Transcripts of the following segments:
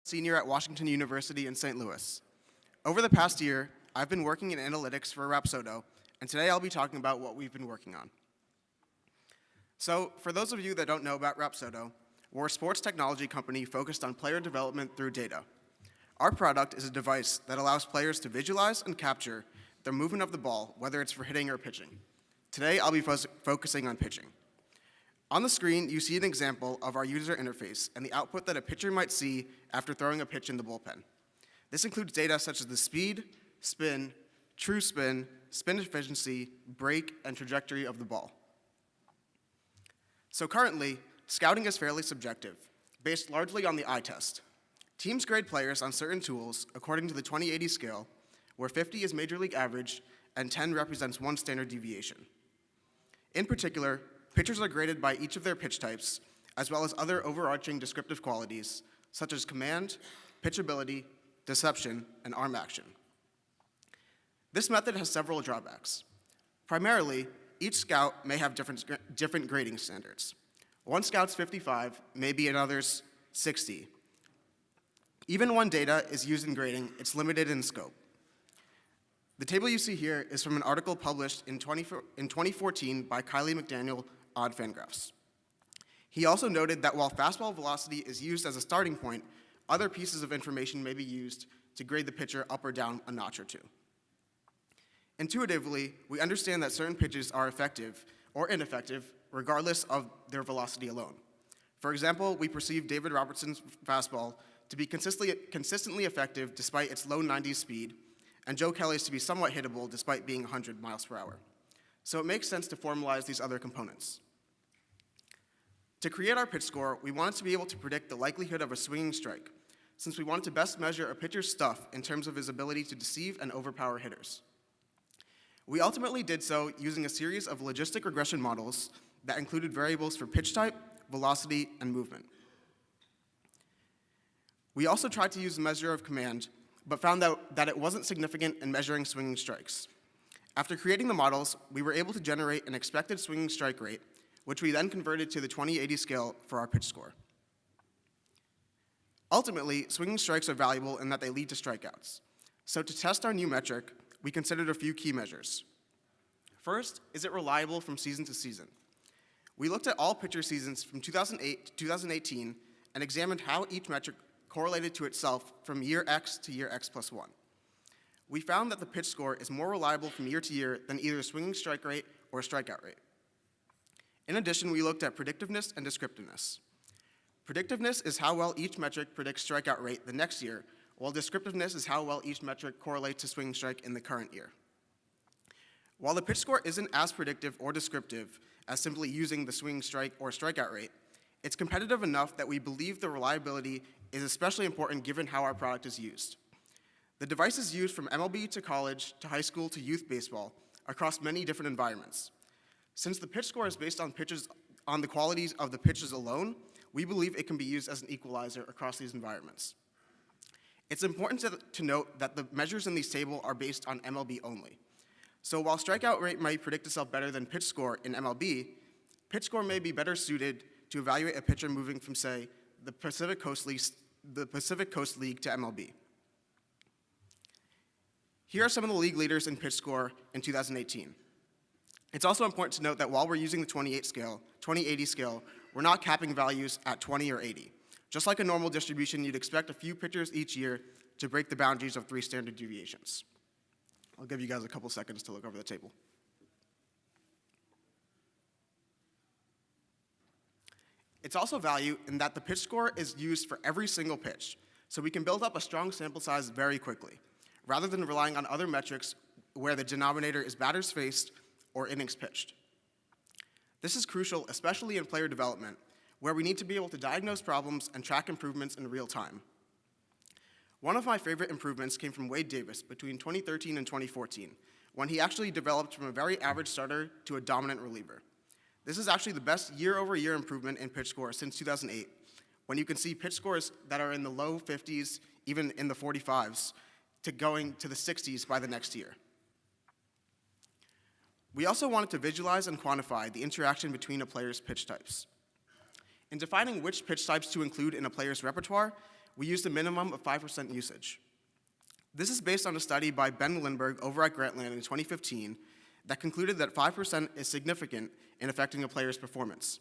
senior at Washington University in St. Louis. Over the past year, I've been working in analytics for Rapscore, and today I'll be talking about what we've been working on. So, for those of you that don't know about Rapscore, we're a sports technology company focused on player development through data. Our product is a device that allows players to visualize and capture the movement of the ball, whether it's for hitting or pitching. Today, I'll be focusing on pitching. On the screen, you see an example of our user interface and the output that a pitcher might see after throwing a pitch in the bullpen. This includes data such as the speed, spin, true spin, spin efficiency, break, and trajectory of the ball. So currently, scouting is fairly subjective, based largely on the eye test. Teams grade players on certain tools according to the 20/80 scale, where 50 is major league average and 10 represents one standard deviation. In particular, pitchers are graded by each of their pitch types, as well as other overarching descriptive qualities, such as command, pitchability, deception, and arm action. This method has several drawbacks. Primarily, each scout may have different grading standards. One scout's 55 may be another's 60. Even when data is used in grading, it's limited in scope. The table you see here is from an article published in 2014 by Kylie McDaniel on Fangraphs. He also noted that while fastball velocity is used as a starting point, other pieces of information may be used to grade the pitcher up or down a notch or two. Intuitively, we understand that certain pitches are effective or ineffective regardless of their velocity alone. For example, we perceive David Robertson's fastball to be consistently effective despite its low 90s speed, and Joe Kelly's to be somewhat hittable despite being 100 miles per hour. So it makes sense to formalize these other components. To create our pitch score, we wanted to be able to predict the likelihood of a swinging strike, since we wanted to best measure a pitcher's stuff in terms of his ability to deceive and overpower hitters. We ultimately did so using a series of logistic regression models that included variables for pitch type, velocity, and movement. We also tried to use a measure of command, but found out that it wasn't significant in measuring swinging strikes. After creating the models, we were able to generate an expected swinging strike rate, which we then converted to the 20/80 scale for our pitch score. Ultimately, swinging strikes are valuable in that they lead to strikeouts. So to test our new metric, we considered a few key measures. First, is it reliable from season to season? We looked at all pitcher seasons from 2008 to 2018 and examined how each metric correlated to itself from year X to year X plus 1. We found that the pitch score is more reliable from year to year than either swinging strike rate or strikeout rate. In addition, we looked at predictiveness and descriptiveness. Predictiveness is how well each metric predicts strikeout rate the next year, while descriptiveness is how well each metric correlates to swinging strike in the current year. While the pitch score isn't as predictive or descriptive as simply using the swinging strike or strikeout rate, it's competitive enough that we believe the reliability is especially important given how our product is used. The device is used from MLB to college to high school to youth baseball across many different environments. Since the pitch score is based on the qualities of the pitches alone, we believe it can be used as an equalizer across these environments. It's important to note that the measures in this table are based on MLB only. So while strikeout rate might predict itself better than pitch score in MLB, pitch score may be better suited to evaluate a pitcher moving from, say, the Pacific Coast League to MLB. Here are some of the league leaders in pitch score in 2018. It's also important to note that while we're using the 20/80 scale, we're not capping values at 20 or 80. Just like a normal distribution, you'd expect a few pitchers each year to break the boundaries of 3 standard deviations. I'll give you guys a couple seconds to look over the table. It's also value in that the pitch score is used for every single pitch, so we can build up a strong sample size very quickly, rather than relying on other metrics where the denominator is batters faced or innings pitched. This is crucial, especially in player development, where we need to be able to diagnose problems and track improvements in real time. One of my favorite improvements came from Wade Davis between 2013 and 2014, when he actually developed from a very average starter to a dominant reliever. This is actually the best year-over-year improvement in pitch score since 2008, when you can see pitch scores that are in the low 50s, even in the 45s, to going to the 60s by the next year. We also wanted to visualize and quantify the interaction between a player's pitch types. In defining which pitch types to include in a player's repertoire, we used a minimum of 5% usage. This is based on a study by Ben Lindbergh over at Grantland in 2015 that concluded that 5% is significant in affecting a player's performance.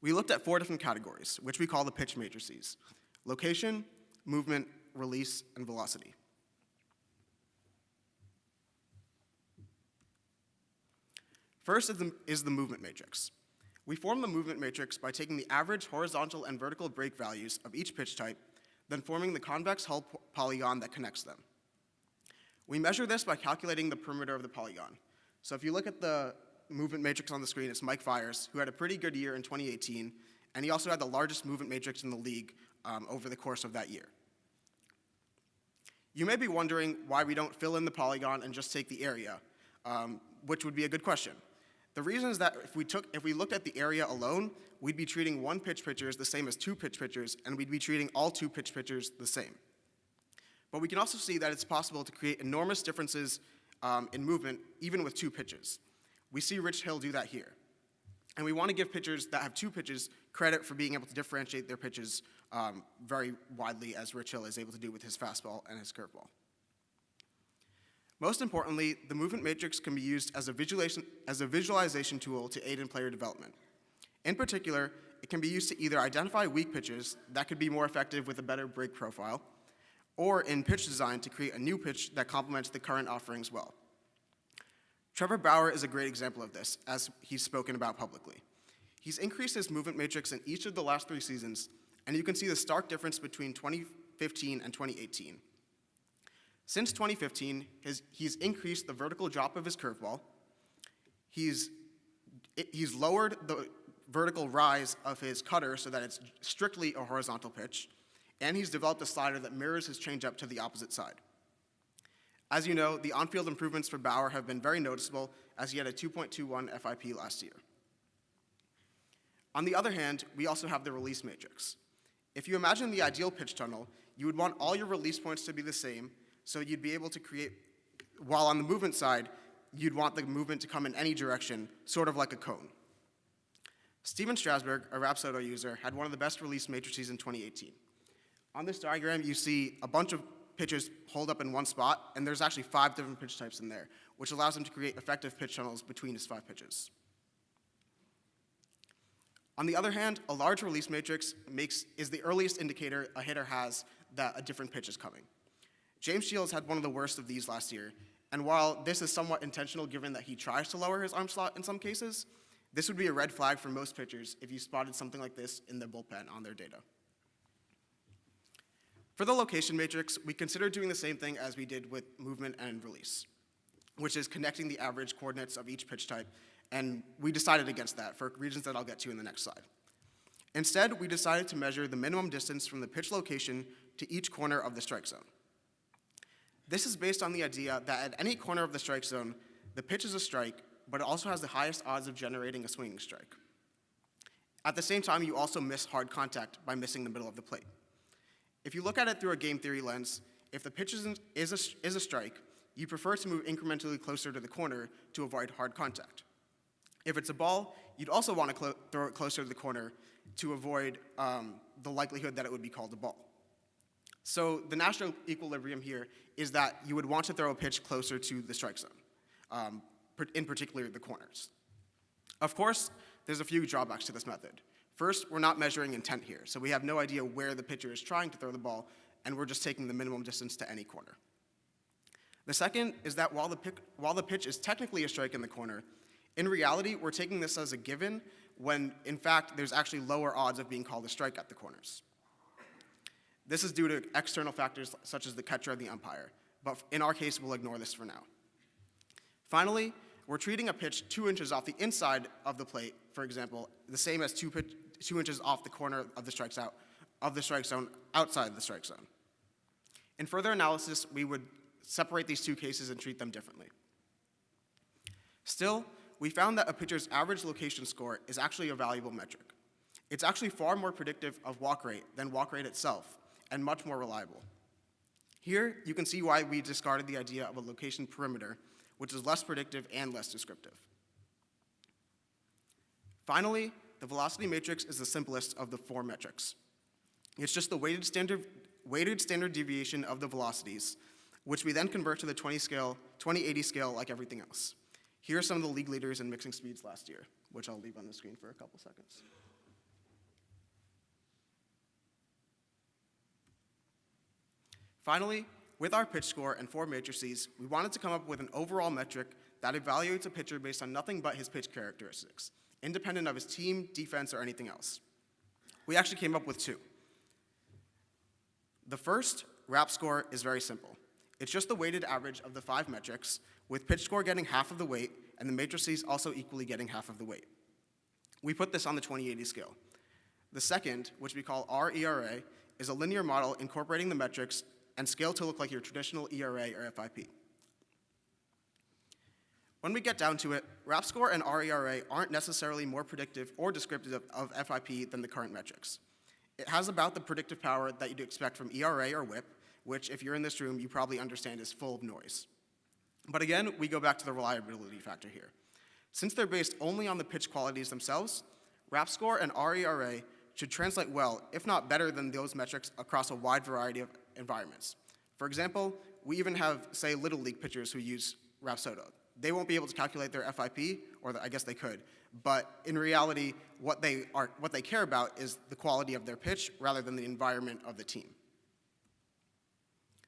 We looked at 4 different categories, which we call the pitch matrices: location, movement, release, and velocity. First is the movement matrix. We form the movement matrix by taking the average horizontal and vertical break values of each pitch type, then forming the convex hull polygon that connects them. We measure this by calculating the perimeter of the polygon. So if you look at the movement matrix on the screen, it's Mike Fiers, who had a pretty good year in 2018, and he also had the largest movement matrix in the league over the course of that year. You may be wondering why we don't fill in the polygon and just take the area, which would be a good question. The reason is that if we looked at the area alone, we'd be treating 1 pitch pitchers the same as 2 pitch pitchers, and we'd be treating all 2 pitch pitchers the same. But we can also see that it's possible to create enormous differences in movement, even with 2 pitches. We see Rich Hill do that here. And we want to give pitchers that have 2 pitches credit for being able to differentiate their pitches very widely, as Rich Hill is able to do with his fastball and his curveball. Most importantly, the movement matrix can be used as a visualization tool to aid in player development. In particular, it can be used to either identify weak pitches that could be more effective with a better break profile, or in pitch design to create a new pitch that complements the current offerings well. Trevor Bauer is a great example of this, as he's spoken about publicly. He's increased his movement matrix in each of the last 3 seasons, and you can see the stark difference between 2015 and 2018. Since 2015, he's increased the vertical drop of his curveball, he's lowered the vertical rise of his cutter so that it's strictly a horizontal pitch, and he's developed a slider that mirrors his changeup to the opposite side. As you know, the on-field improvements for Bauer have been very noticeable, as he had a 2.21 FIP last year. On the other hand, we also have the release matrix. If you imagine the ideal pitch tunnel, you would want all your release points to be the same, so you'd be able to create, while on the movement side, you'd want the movement to come in any direction, sort of like a cone. Steven Strasburg, a Rapscore user, had one of the best release matrices in 2018. On this diagram, you see a bunch of pitches hold up in one spot, and there's actually 5 different pitch types in there, which allows him to create effective pitch tunnels between his 5 pitches. On the other hand, a large release matrix is the earliest indicator a hitter has that a different pitch is coming. James Shields had one of the worst of these last year, and while this is somewhat intentional given that he tries to lower his arm slot in some cases, this would be a red flag for most pitchers if you spotted something like this in the bullpen on their data. For the location matrix, we considered doing the same thing as we did with movement and release, which is connecting the average coordinates of each pitch type, and we decided against that for reasons that I'll get to in the next slide. Instead, we decided to measure the minimum distance from the pitch location to each corner of the strike zone. This is based on the idea that at any corner of the strike zone, the pitch is a strike, but it also has the highest odds of generating a swinging strike. At the same time, you also miss hard contact by missing the middle of the plate. If you look at it through a game theory lens, if the pitch is a strike, you prefer to move incrementally closer to the corner to avoid hard contact. If it's a ball, you'd also want to throw it closer to the corner to avoid the likelihood that it would be called a ball. So the natural equilibrium here is that you would want to throw a pitch closer to the strike zone, in particular the corners. Of course, there's a few drawbacks to this method. First, we're not measuring intent here, so we have no idea where the pitcher is trying to throw the ball, and we're just taking the minimum distance to any corner. The second is that while the pitch is technically a strike in the corner, in reality, we're taking this as a given when, in fact, there's actually lower odds of being called a strike at the corners. This is due to external factors such as the catcher and the umpire, but in our case, we'll ignore this for now. Finally, we're treating a pitch 2 inches off the inside of the plate, for example, the same as 2 inches off the corner of the strike zone outside the strike zone. In further analysis, we would separate these 2 cases and treat them differently. Still, we found that a pitcher's average location score is actually a valuable metric. It's actually far more predictive of walk rate than walk rate itself, and much more reliable. Here, you can see why we discarded the idea of a location perimeter, which is less predictive and less descriptive. Finally, the velocity matrix is the simplest of the 4 metrics. It's just the weighted standard deviation of the velocities, which we then convert to the 2080 scale like everything else. Here are some of the league leaders in mixing speeds last year, which I'll leave on the screen for a couple seconds. Finally, with our pitch score and 4 matrices, we wanted to come up with an overall metric that evaluates a pitcher based on nothing but his pitch characteristics, independent of his team, defense, or anything else. We actually came up with 2. The first, Rapscore, is very simple. It's just the weighted average of the 5 metrics, with pitch score getting half of the weight, and the matrices also equally getting half of the weight. We put this on the 2080 scale. The second, which we call RERA, is a linear model incorporating the metrics and scaled to look like your traditional ERA or FIP. When we get down to it, Rapscore and RERA aren't necessarily more predictive or descriptive of FIP than the current metrics. It has about the predictive power that you'd expect from ERA or WHIP, which if you're in this room, you probably understand is full of noise. But again, we go back to the reliability factor here. Since they're based only on the pitch qualities themselves, Rapscore and RERA should translate well, if not better than those metrics across a wide variety of environments. For example, we even have, say, Little League pitchers who use Rapsodo. They won't be able to calculate their FIP, or I guess they could, but in reality, what they care about is the quality of their pitch rather than the environment of the team.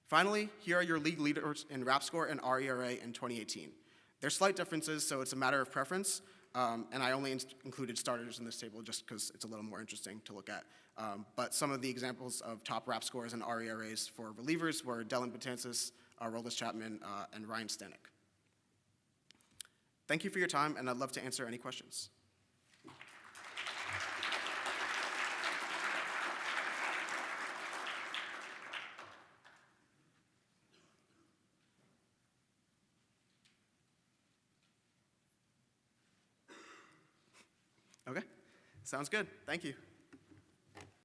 Finally, here are your league leaders in Rapscore and RERA in 2018. There's slight differences, so it's a matter of preference, and I only included starters in this table just because it's a little more interesting to look at. But some of the examples of top Rapscores and RERAs for relievers were Dylan Betances, Roldis Chapman, and Ryan Stanek. Thank you for your time, and I'd love to answer any questions. Okay, sounds good. Thank you.